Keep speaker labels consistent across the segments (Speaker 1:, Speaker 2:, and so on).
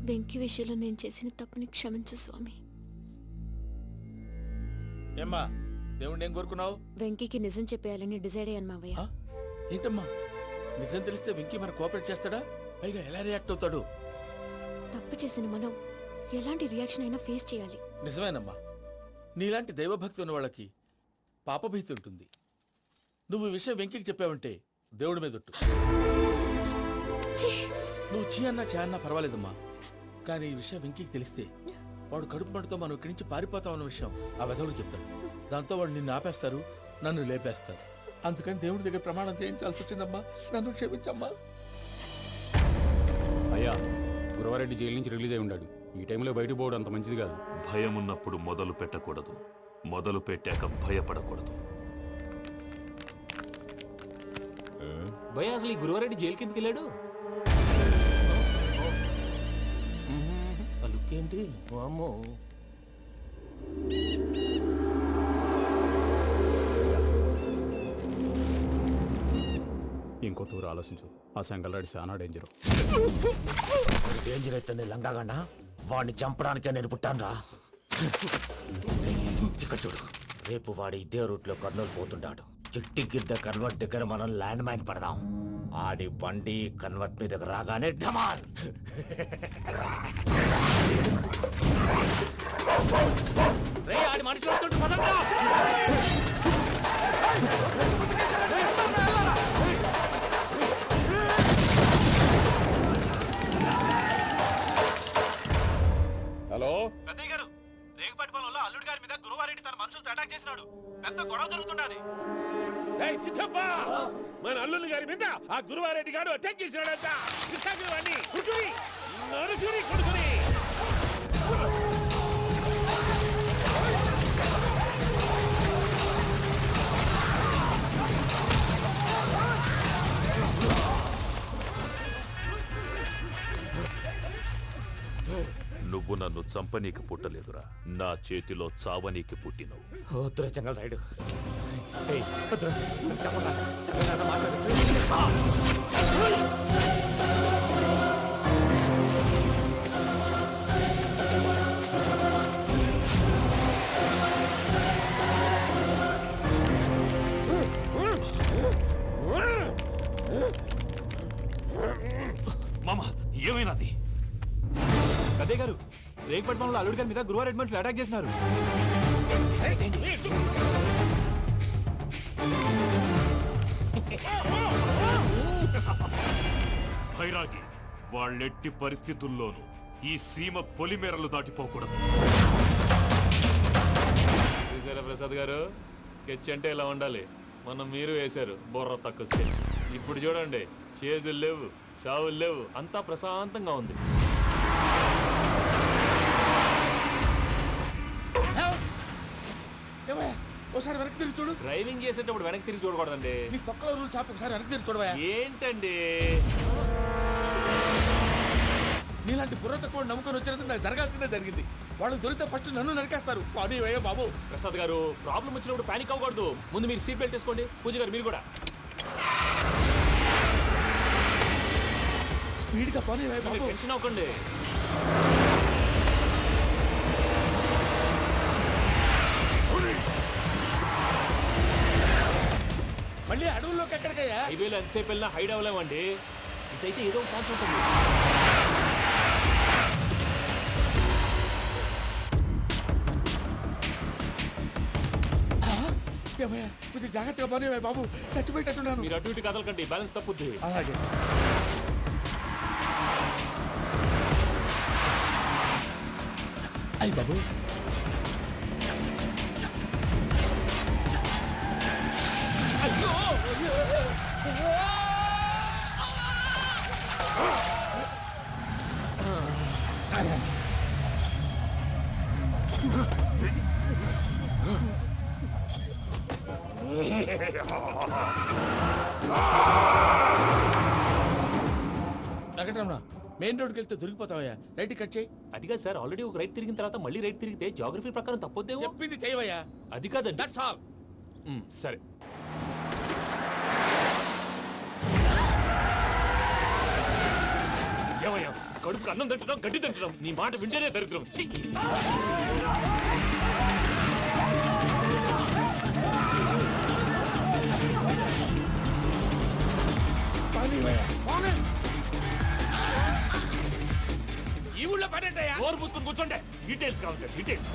Speaker 1: వెంకీ విషయంలో నేను చేసిన తప్పుని క్షమించు స్వామి.
Speaker 2: ఏమ్మా దేవుణ్ణి ఏం కోరుకున్నావు?
Speaker 1: వెంకీకి నిజం చెప్పేయాలని డిసైడ్ అయ్యాను మావయ్య.
Speaker 2: ఏంటమ్మా నిజం తెలిస్తే వెంకీ మన కోఆపరేట్ చేస్తాడా? పైగా ఎలా రియాక్ట్ అవుతాడు?
Speaker 1: తప్పు చేసిన మనం ఎలాంటి రియాక్షన్ అయినా ఫేస్ చేయాలి.
Speaker 2: నిజమేనమ్మా, నీలాంటి దైవభక్తి ఉన్న వాళ్ళకి పాపభీతి ఉంటుంది. నువ్వు ఈ విషయం వెంకీకి చెప్పావంటే దేవుడి మీద ఒట్టు. నువ్వు చీ అన్నా చే అన్నా పర్వాలేదమ్మా, కానీ ఈ విషయం వెంకీకి తెలిస్తే వాడు కడుపు మంటతో మనం ఇక్కడి నుంచి పారిపోతాం అన్న విషయం ఆ వెధవుడు చెప్తాడు. దాంతో వాడు నిన్ను ఆపేస్తారు, నన్ను లేపేస్తారు. అందుకని దేవుడి దగ్గర ప్రమాణం చేయించాల్సి వచ్చిందమ్మా, నన్ను క్షమించమ్మా.
Speaker 3: అయ్యా, గురవారెడ్డి జైలు నుంచి రిలీజ్ అయి ఉన్నాడు. ఈ టైంలో బయటకు పోవడం అంత మంచిది కాదు.
Speaker 4: భయం ఉన్నప్పుడు మొదలు పెట్టకూడదు, మొదలు పెట్టాక భయపడకూడదు.
Speaker 5: భయ అసలు ఈ గురువారెడ్డి జైలు కిందకి వెళ్ళాడు. ఏంటి అమ్మో,
Speaker 3: ఇంకో తూరు ఆలోచించు. ఆ సంగల్లాడి చాలా డేంజర్.
Speaker 6: డేంజర్ అయితే లంగాగండా వాడిని చంపడానికే నేను పుట్టాను రా. ఇక్కడ చూడు, రేపు వాడు ఇదే రూట్ లో కర్నూలు పోతుంటాడు. చిట్టి గిద్ద కన్వర్ట్ దగ్గర మనం ల్యాండ్ మైన్ పడదాం. ఆడి బండి కన్వర్ట్ మీద రాగానే ఢమాన్.
Speaker 5: ఆడి మనుషులు వస్తుంటే పదండ్రా.
Speaker 2: హలో
Speaker 6: పెద్దయ్య గారు, రేగుపాటి పొలంలో అల్లుడి గారి మీద గురువారెడ్డి తన మనుషులతో అటాక్ చేసినాడు. పెద్ద గొడవ జరుగుతున్నది.
Speaker 7: మన అల్లుడి గారి మీద ఆ గురువారెడ్డి గారు అటాక్ చేసినాడంట. కృష్ణాగిరి నడుచుని కొడుకుని
Speaker 4: నువ్వు నన్ను చంపనీకి పుట్టలేదురా, నా చేతిలో చావనీకి పుట్టినవు.
Speaker 6: జంగల్ రైడ్
Speaker 4: మామ ఏమైనాది?
Speaker 5: పెద్దయ్య గారు, రేగుపాటి పొలంలో అల్లుడి గారి మీద గురువారెడ్డి మనుషులు అటాక్ చేసినారు.
Speaker 4: భైరాగి, వాళ్ళెట్టి పరిస్థితుల్లోనూ ఈ సీమ పొలిమేరలు దాటిపోకూడదు.
Speaker 5: చూసారా ప్రసాద్ గారు, స్కెచ్ అంటే ఇలా ఉండాలి. మనం మీరు వేశారు బుర్ర తక్కువ స్కెచ్. ఇప్పుడు చూడండి, చేజులు లేవు, చావులు లేవు, అంతా ప్రశాంతంగా ఉంది.
Speaker 2: ఒకసారి వెనక్కి తిరిగి చూడు.
Speaker 5: డ్రైవింగ్ చేసేటప్పుడు వెనక్కి తిరిగి చూడకూడదండి.
Speaker 2: నీ తొక్కలో రూల్స్ ఆపి ఒకసారి వెనక్కి తిరిగి చూడవా.
Speaker 5: ఏంటండి
Speaker 2: నీలాంటి బుర్ర తక్కువ నమ్ముకొని వచ్చినందుకు నాకు జరగాల్సిందే జరిగింది. వాళ్ళు దొరికితే ఫస్ట్ నన్ను నరికేస్తారు. అది అయ్యో బాబు.
Speaker 5: ప్రసాద్ గారు, ప్రాబ్లం వచ్చినప్పుడు పానిక్ అవ్వకూడదు. ముందు మీరు సీట్ బెల్ట్ వేసుకోండి. పూజ గారు మీరు కూడా
Speaker 2: స్పీడ్గా పని బాబు.
Speaker 5: టెన్షన్ అవ్వకండి.
Speaker 2: మళ్ళీ అడవుల్లోకి ఎక్కడికయ్యా?
Speaker 5: హైవేలో ఎంతసేపు వెళ్ళినా హైడ్ అవ్వలేమండి. ఇదైతే ఏదో ఒక ఛాన్స్ ఉంటుంది.
Speaker 2: కొంచెం జాగ్రత్తగా పని బాబు, చచ్చిపోయేటట్టున్నాను.
Speaker 5: మీరు అటు ఇటు కదలకండి, బ్యాలెన్స్ తప్పుద్ది.
Speaker 2: అలాగే. అయ్యి బాబు, వెంకటరమణ, మెయిన్ రోడ్కి వెళ్తే దొరికిపోతావయ్యా. రైట్ కట్ చేయి.
Speaker 5: అది కాదు సార్, ఆల్రెడీ ఒక రైట్ తిరిగిన తర్వాత మళ్ళీ రైట్ తిరిగితే జాగ్రఫీ ప్రకారం తప్పొద్దేమో.
Speaker 2: చెప్పింది చేయవయ్యా.
Speaker 5: అది కాదండి.
Speaker 2: That's all.
Speaker 5: సరే.
Speaker 7: ఏమయ్యా
Speaker 5: కడుపు అన్నం తింటున్నాం గడ్డి తింటున్నాం నీ మాట వింటేనే దరిద్రం ఛీ!
Speaker 7: ఈ ఊళ్ళో పడేటయ్యా
Speaker 5: నోరు పూసుకొని కూర్చోండి డీటెయిల్స్ కావాలి డీటెయిల్స్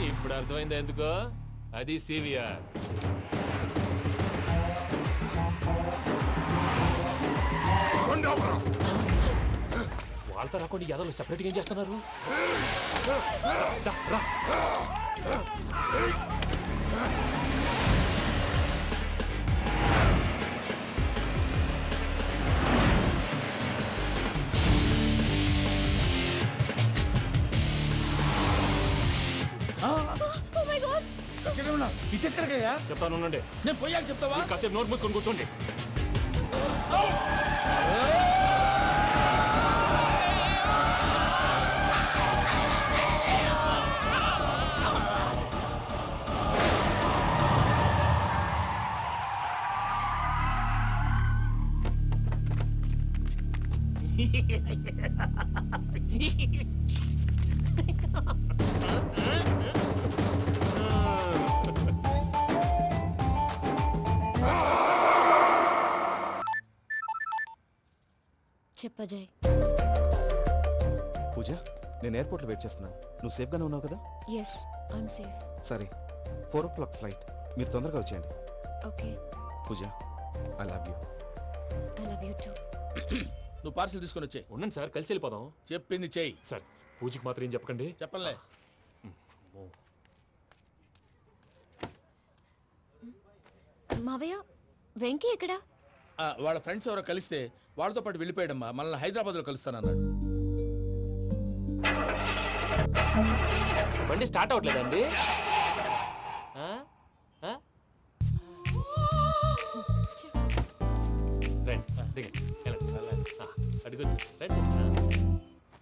Speaker 5: ఇప్పుడు అర్థమైంది ఎందుకో అది సివిఆర్ వాళ్ళతో రాకుండా యాదవ్ సెపరేట్గా ఏం చేస్తున్నారు రా, రా.
Speaker 1: Oh my God!
Speaker 2: ఎక్కడ ఉన్నా ఇటు ఎక్కడికయ్యా
Speaker 5: చెప్తాను ఉండండి
Speaker 2: నేను పోయాక చెప్తావా
Speaker 5: కాసేపు నోట్ మూసుకొని కూర్చోండి
Speaker 1: చెప్పజాయ్.
Speaker 8: పూజ నేను ఎయిర్పోర్ట్లో వెయిట్ చేస్తున్నాను నువ్వు సేఫ్గానే ఉన్నావు కదా
Speaker 1: ఎస్, ఐఎమ్ సేఫ్.
Speaker 8: సరే 4 o'clock ఫ్లైట్ మీరు తొందరగా వచ్చేయండి
Speaker 1: okay,
Speaker 8: Pooja I love you
Speaker 1: I love you too.
Speaker 2: నువ్వు పార్సిల్ తీసుకొని వచ్చే
Speaker 5: ఉండండి సార్ కలిసి వెళ్ళిపోదాం
Speaker 2: చెప్పింది చెయ్యి.
Speaker 5: సార్ పూజకి మాత్రం ఏం చెప్పకండి
Speaker 2: చెప్పలే.
Speaker 1: మావయ్య, వెంకీ ఎక్కడా?
Speaker 2: వాళ్ళ ఫ్రెండ్స్ ఎవరో కలిస్తే వాళ్ళతో పాటు వెళ్ళిపోయాడమ్మా. మనల్ని హైదరాబాద్లో కలుస్తానన్నాడు.
Speaker 5: బండి స్టార్ట్ అవ్వట్లేదండి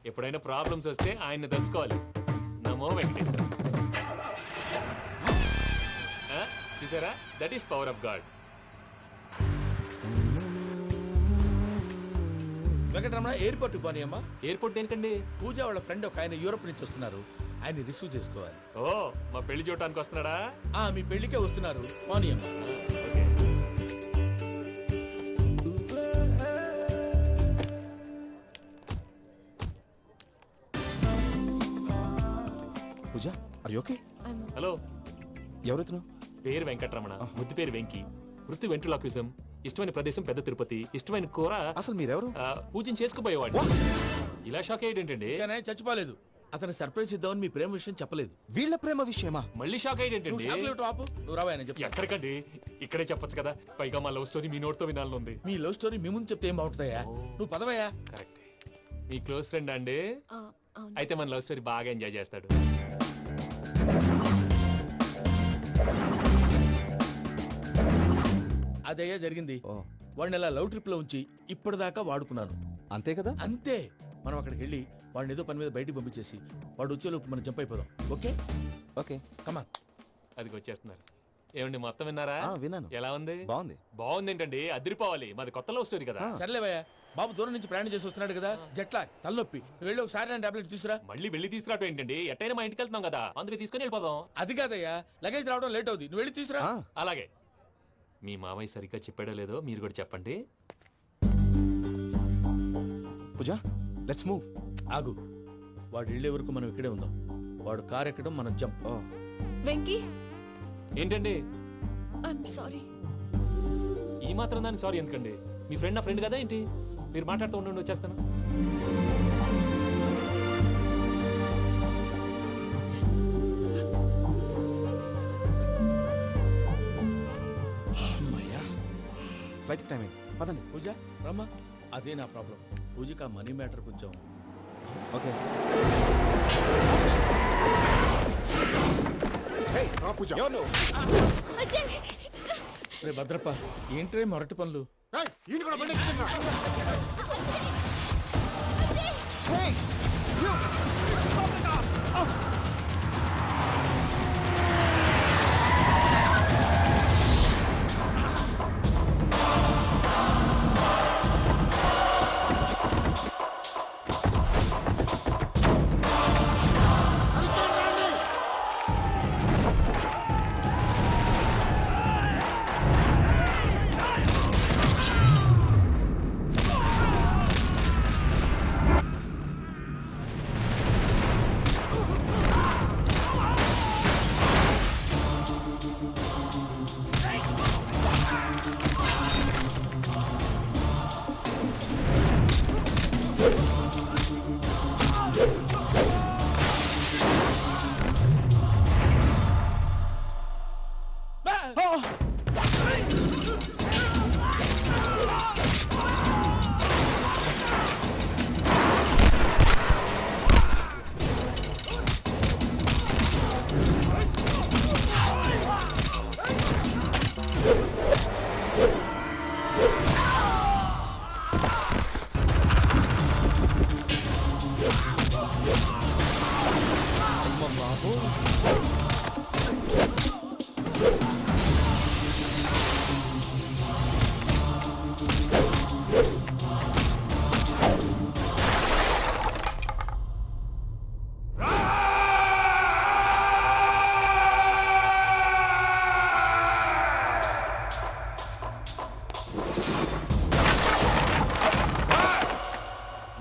Speaker 5: ఎప్పుడైనా ప్రాబ్లమ్స్ వస్తే ఆయన్ని తెలుసుకోవాలి. నమో వెంకటేశ్వర. చూసారా, that is power of God.
Speaker 2: Venkataramana ఎయిర్పోర్ట్కి పోనీ అమ్మా.
Speaker 5: ఎయిర్పోర్ట్ ఏంటండి?
Speaker 2: పూజ వాళ్ళ ఫ్రెండ్ ఒక ఆయన యూరోప్ నుంచి వస్తున్నారు, ఆయన రిసీవ్ చేసుకోవాలి.
Speaker 5: ఓ, మా పెళ్లి చూడటానికి వస్తున్నాడా?
Speaker 2: మీ పెళ్లికే వస్తున్నారు, పోనీ అమ్మా.
Speaker 5: Okay.
Speaker 8: Pooja are you okay
Speaker 5: hello,
Speaker 8: ఎవరైతున్నావు
Speaker 5: పేరు వెంకటరమణ, ముద్దు పేరు వెంకి, వృత్తి వెంట్రులాక్విజం, ఇష్టమైన ప్రదేశం పెద్ద తిరుపతి, ఇష్టమైన కూర
Speaker 8: అసలు మీరెవరు
Speaker 5: పూజను చేసుకుపోయేవాడు. ఇలా షాక్ అయ్యేటండి.
Speaker 2: కానీ చచ్చిపోలేదు. అతను సర్ప్రైజ్ ఇద్దామని మీ ప్రేమ విషయం చెప్పలేదు.
Speaker 8: వీళ్ళ ప్రేమ విషయమా
Speaker 5: మళ్ళీ షాక్
Speaker 2: నువ్వు
Speaker 5: అయ్యేటండి.
Speaker 2: షాక్లెట్ ఆపు, నువ్వు రావా అని చెప్పి.
Speaker 5: ఎక్కడికండి, ఇక్కడే చెప్పొచ్చు కదా. పైగా మా లవ్ స్టోరీ మీ నోట్తో వినాలని ఉంది.
Speaker 2: మీ లవ్ స్టోరీ మీ ముందు చెప్తే ఏం బాగుంటుందయ్యా? నువ్వు పదవయ్యా.
Speaker 5: కరెక్ట్. మీ క్లోజ్ ఫ్రెండ్ అండి?
Speaker 1: అవును.
Speaker 5: అయితే మన లవ్ స్టోరీ బాగా ఎంజాయ్ చేస్తాడు.
Speaker 2: అదయ్యా జరిగింది. వాడిని ఇలా లవ్ ట్రిప్ లో ఉంచి ఇప్పటిదాకా వాడుకున్నాను.
Speaker 8: అంతే కదా
Speaker 2: అంతే. మనం అక్కడికి వెళ్ళి వాడిని ఏదో పని మీద బయటికి పంపించేసి వాడు వచ్చేలోపు మనం జంప్ అయిపోదాం. Okay
Speaker 8: okay
Speaker 2: come on.
Speaker 5: అది వచ్చేస్తున్నారు. ఏమండి, మొత్తం విన్నారా?
Speaker 8: విన్నాను.
Speaker 5: ఎలా ఉంది?
Speaker 8: బాగుంది.
Speaker 5: బాగుంది ఏంటండి, అదిరిపోవాలి. మాది కొత్త లవ్ స్టోరీ కదా.
Speaker 2: సర్లేవయ్యా, బాబు దూరం నుంచి ప్రయాణం చేసి వస్తున్నాడు కదా, జట్లా తలనొప్పి. నువ్వు వెళ్ళి ఒకసారి టాబ్లెట్ తీసుకురా.
Speaker 5: మళ్ళీ వెళ్ళి తీసుకురావటం ఏంటండి? ఎట్టైనా మా ఇంటికి వెళ్తున్నాం కదా, అందుకే తీసుకుని వెళ్ళిపోదాం.
Speaker 2: అది కాదయ్యా, లగేజ్ రావడం లేట్ అవుతుంది, నువ్వు వెళ్ళి తీసుకురా.
Speaker 5: అలాగే. మీ మామయ్య సరిగ్గా చెప్పాడో లేదో మీరు కూడా చెప్పండి.
Speaker 8: పూజ లెట్స్ మూవ్.
Speaker 2: ఆగు, వాడు వెళ్ళే వరకు మనం ఇక్కడే ఉందాం. వాడు కార్ ఎక్కడం, మనం జంప్.
Speaker 1: వెంకీ,
Speaker 5: ఏంటండి
Speaker 1: ఐఎమ్ సారీ.
Speaker 5: ఈ మాత్రం దాన్ని సారీ ఎందుకండి? మీ ఫ్రెండ్ నా ఫ్రెండ్ కదా ఏంటి? మీరు మాట్లాడుతూ ఉండండి, వచ్చేస్తాను.
Speaker 8: ఫ్లైట్ టైం అయింది, పదండి.
Speaker 2: పూజ రమ్మా. అదే నా ప్రాబ్లం. పూజకి ఆ మనీ మ్యాటర్ కొంచెం.
Speaker 8: ఓకే
Speaker 2: రే భద్రప్ప, ఏంట్రే మొరటి పనులు?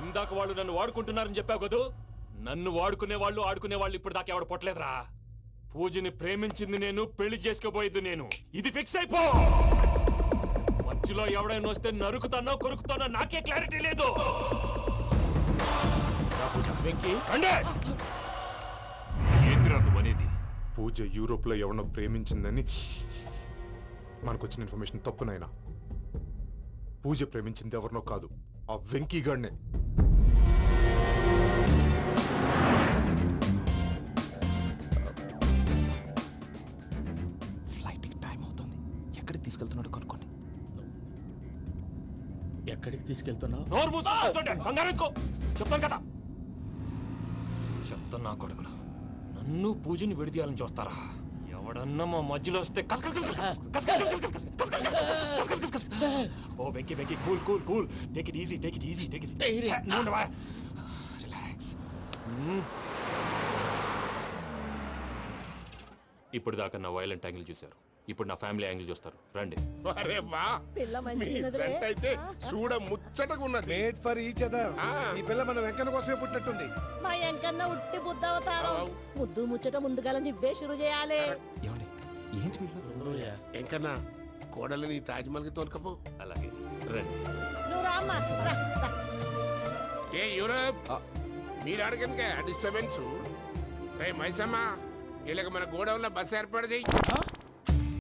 Speaker 5: ఇందాక వాళ్ళు నన్ను వాడుకుంటున్నారని చెప్పావు కదూ. నన్ను వాడుకునే వాళ్ళు ఆడుకునే వాళ్ళు ఇప్పుడు దాకా ఎవడ పొట్టలేదురా. పూజని ప్రేమించింది నేను, పెళ్లి చేసుకోబోయేది నేను. ఇది ఫిక్స్ అయిపో. మధ్యలో ఎవడైనా వస్తే నరుకుతానో కొరుకుతానో నాకే క్లారిటీ లేదు.
Speaker 4: ఏంద్రా నువ్వనేది?
Speaker 9: పూజ యూరోప్ లో ఎవరినో ప్రేమించిందని మనకొచ్చిన ఇన్ఫర్మేషన్ తప్పునైనా. పూజ ప్రేమించింది ఎవరినో కాదు, ఆ వెంకీ గాడినే.
Speaker 8: ఫ్లైట్ టైం అవుతుంది. ఎక్కడికి తీసుకెళ్తున్నాడో కనుక్కోండి.
Speaker 2: ఎక్కడికి తీసుకెళ్తున్నావు?
Speaker 5: నోరు మూసుకొని కూర్చోండి. కంగారు ఎక్కు. చెప్తాను కదా. చెప్తాను నా కొడుకులు. నన్ను పూజని విడిదీయాలని చూస్తారా? ఎవడన్నా మా మధ్యలో వస్తే ఓ Venky Venky cool cool cool. Take it easy, take it easy, take it easy. Relax. ఇప్పుడు దాకా నా వైలెంట్ యాంగిల్ చూశారు. ఇప్పుడు నా ఫ్యామిలీ యాంగిల్ చూస్తారు. రండి.
Speaker 7: అరే వా, మీ ఫ్రెండ్ అయితే చూడ ముచ్చటగా ఉన్నది.
Speaker 10: Made for each other. ఈ పిల్ల మన వెంకన్న కోసమే పుట్టినట్టుంది.
Speaker 11: మా వెంకన్న ఉట్టి బుద్ధవతారం. ముద్దు ముచ్చట ముందుగాల నువ్వే షురు చేయాలి.
Speaker 8: ఏమండి ఏంటి వీళ్ళు?
Speaker 7: ఎంకన్నా కోడలిని తాజ్మహల్ కి తోలుకపో.
Speaker 5: అలాగే రండి.
Speaker 11: నువ్వు రామ్మా. రా, రా.
Speaker 7: ఏ యూరప్, మీరు అడగనుక డిస్టర్బెన్స్. మైసమ్మ, వీళ్ళకి మన గోడౌన్లో బస్సు ఏర్పాటు చేయి.